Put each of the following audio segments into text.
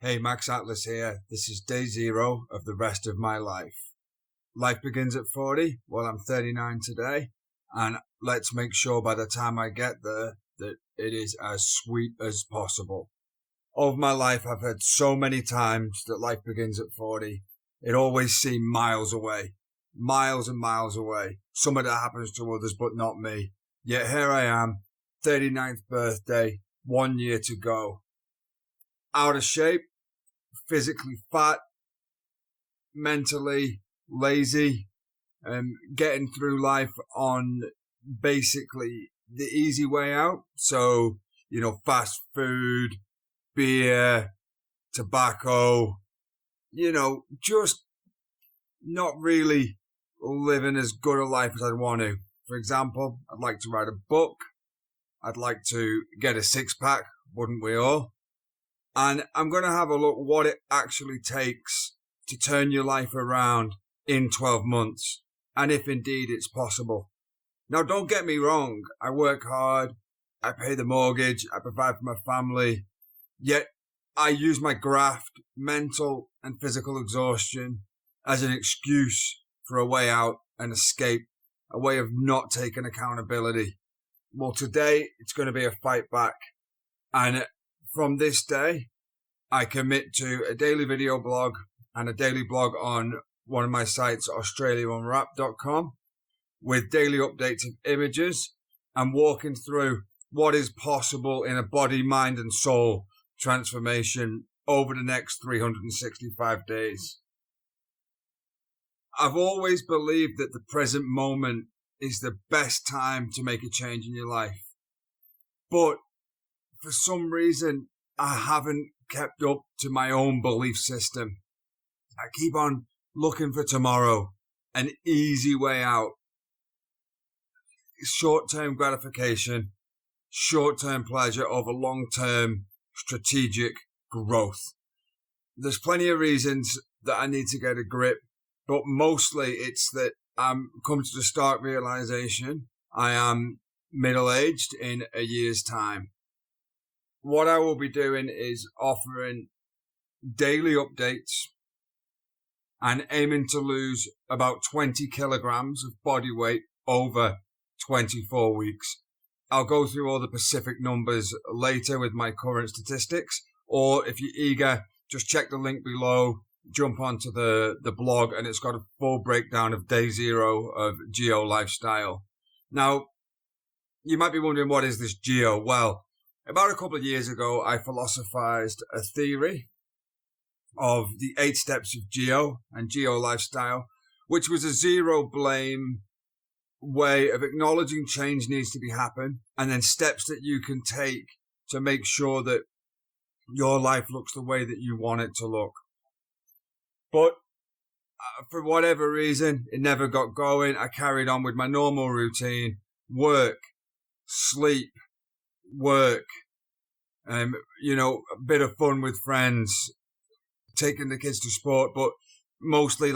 Hey, Max Atlas here. This is day 0 of the rest of my life. Life begins at 40. Well, I'm 39 today. And let's make sure by the time I get there that it is as sweet as possible. Over my life, I've heard so many times that life begins at 40. It always seemed miles away. Miles and miles away. Some of that happens to others, but not me. Yet here I am, 39th birthday, 1 year to go. Out of shape, physically fat, mentally lazy, getting through life on basically the easy way out. So, fast food, beer, tobacco, just not really living as good a life as I'd want to. For example, I'd like to write a book. I'd like to get a six-pack, wouldn't we all? And I'm going to have a look what it actually takes to turn your life around in 12 months. And if indeed it's possible. Now, don't get me wrong. I work hard. I pay the mortgage. I provide for my family. Yet I use my graft, mental and physical exhaustion as an excuse for a way out, an escape, a way of not taking accountability. Well, today it's going to be a fight back. And from this day, I commit to a daily video blog and a daily blog on one of my sites, australiaunwrapped.com, with daily updates of images and walking through what is possible in a body, mind and soul transformation over the next 365 days. I've always believed that the present moment is the best time to make a change in your life. But for some reason, I haven't kept up to my own belief system. I keep on looking for tomorrow, an easy way out. Short-term gratification, short-term pleasure over long-term strategic growth. There's plenty of reasons that I need to get a grip, but mostly it's that I'm come to the stark realization I am middle-aged in a year's time. What I will be doing is offering daily updates and aiming to lose about 20 kilograms of body weight over 24 weeks. I'll go through all the specific numbers later with my current statistics, or if you're eager, just check the link below, jump onto the blog, and it's got a full breakdown of day 0 of Geo lifestyle. Now, you might be wondering, what is this Geo? Well, about a couple of years ago, I philosophized a theory of the 8 steps of Geo and Geo lifestyle, which was a zero blame way of acknowledging change needs to be happen, and then steps that you can take to make sure that your life looks the way that you want it to look. But for whatever reason, it never got going. I carried on with my normal routine: work, sleep, work, a bit of fun with friends, taking the kids to sport, but mostly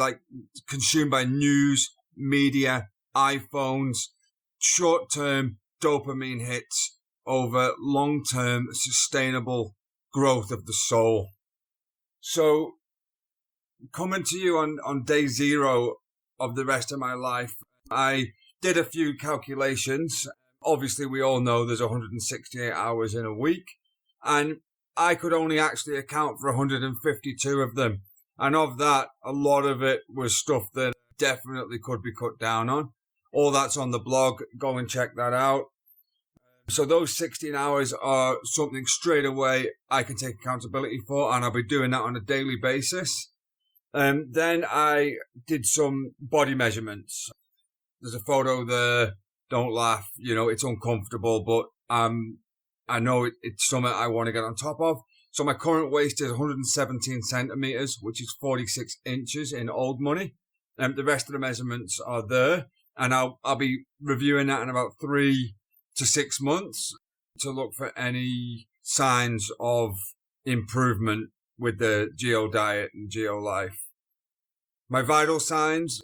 consumed by news, media, iPhones, short-term dopamine hits over long-term sustainable growth of the soul. So coming to you on day 0 of the rest of my life, I did a few calculations. Obviously, we all know there's 168 hours in a week, and I could only actually account for 152 of them. And of that, a lot of it was stuff that definitely could be cut down on. All that's on the blog. Go and check that out. So those 16 hours are something straight away I can take accountability for, and I'll be doing that on a daily basis. Then I did some body measurements. There's a photo there. Don't laugh. It's uncomfortable, but I know it's something I want to get on top of. So my current waist is 117 centimeters, which is 46 inches in old money. The rest of the measurements are there, and I'll be reviewing that in about 3 to 6 months to look for any signs of improvement with the Geo Diet and Geo Life. My vital signs: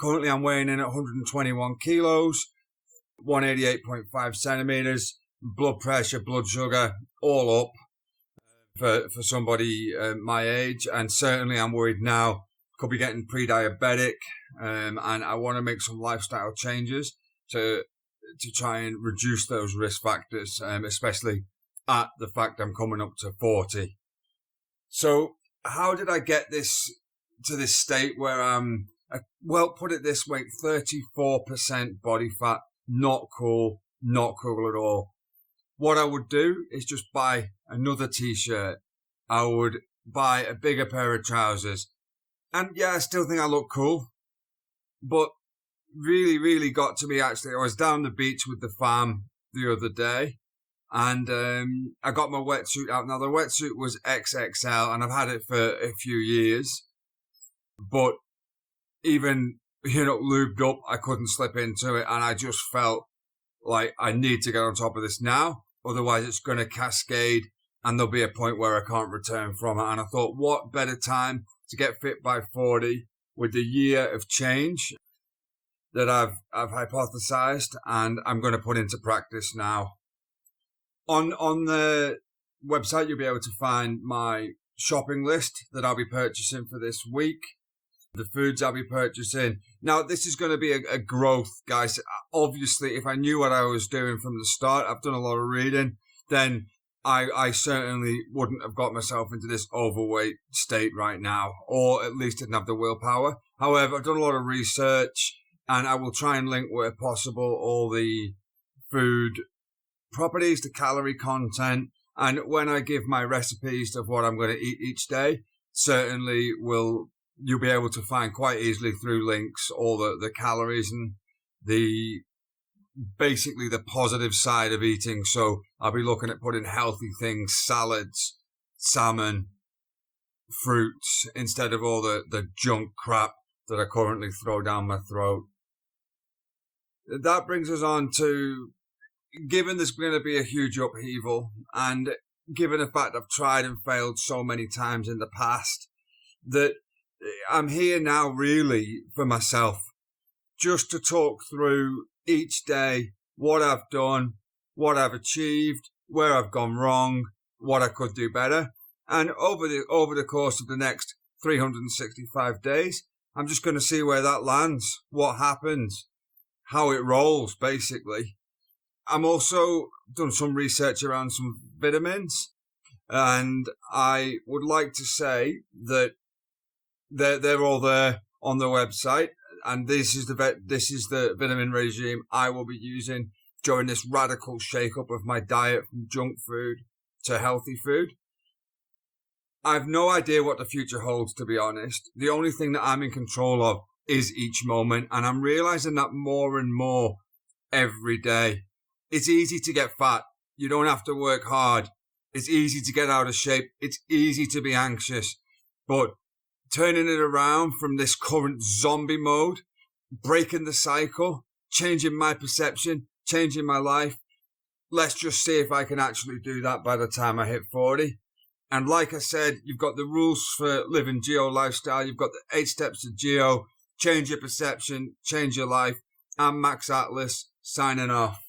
currently I'm weighing in at 121 kilos, 188.5 centimeters, blood pressure, blood sugar, all up. for somebody my age, and certainly I'm worried now could be getting pre-diabetic, and I want to make some lifestyle changes to try and reduce those risk factors, especially at the fact I'm coming up to 40. So how did I get this to this state where I'm, well, put it this way, 34% body fat, not cool at all. What I would do is just buy another t-shirt. I would buy a bigger pair of trousers. And yeah, I still think I look cool. But really, really got to me actually. I was down the beach with the fam the other day, and I got my wetsuit out. Now the wetsuit was XXL, and I've had it for a few years. But even, lubed up, I couldn't slip into it, and I just felt like I need to get on top of this now. Otherwise, it's going to cascade, and there'll be a point where I can't return from it. And I thought, what better time to get fit by 40 with the year of change that I've hypothesized, and I'm going to put into practice now. On the website, you'll be able to find my shopping list that I'll be purchasing for this week, the foods I'll be purchasing. Now, this is going to be a growth, guys. Obviously, if I knew what I was doing from the start, I've done a lot of reading, then I certainly wouldn't have got myself into this overweight state right now, or at least didn't have the willpower. However, I've done a lot of research, and I will try and link where possible all the food properties, the calorie content, and when I give my recipes of what I'm going to eat each day, certainly you'll be able to find quite easily through links all the calories and basically the positive side of eating. So I'll be looking at putting healthy things, salads, salmon, fruits, instead of all the junk crap that I currently throw down my throat. That brings us on to, given there's going to be a huge upheaval, and given the fact I've tried and failed so many times in the past, that I'm here now really for myself, just to talk through each day what I've done, what I've achieved, where I've gone wrong, what I could do better. And over the course of the next 365 days, I'm just going to see where that lands, what happens, how it rolls, basically. I'm also done some research around some vitamins, and I would like to say that they're all there on the website, and this is the vitamin regime I will be using during this radical shake-up of my diet from junk food to healthy food. I've no idea what the future holds, to be honest. The only thing that I'm in control of is each moment, and I'm realizing that more and more every day. It's easy to get fat. You don't have to work hard. It's easy to get out of shape. It's easy to be anxious. But turning it around from this current zombie mode, breaking the cycle, changing my perception, changing my life, let's just see if I can actually do that by the time I hit 40. And like I said, you've got the rules for living Geo lifestyle. You've got the 8 steps to Geo. Change your perception, change your life. I'm Max Atlas, signing off.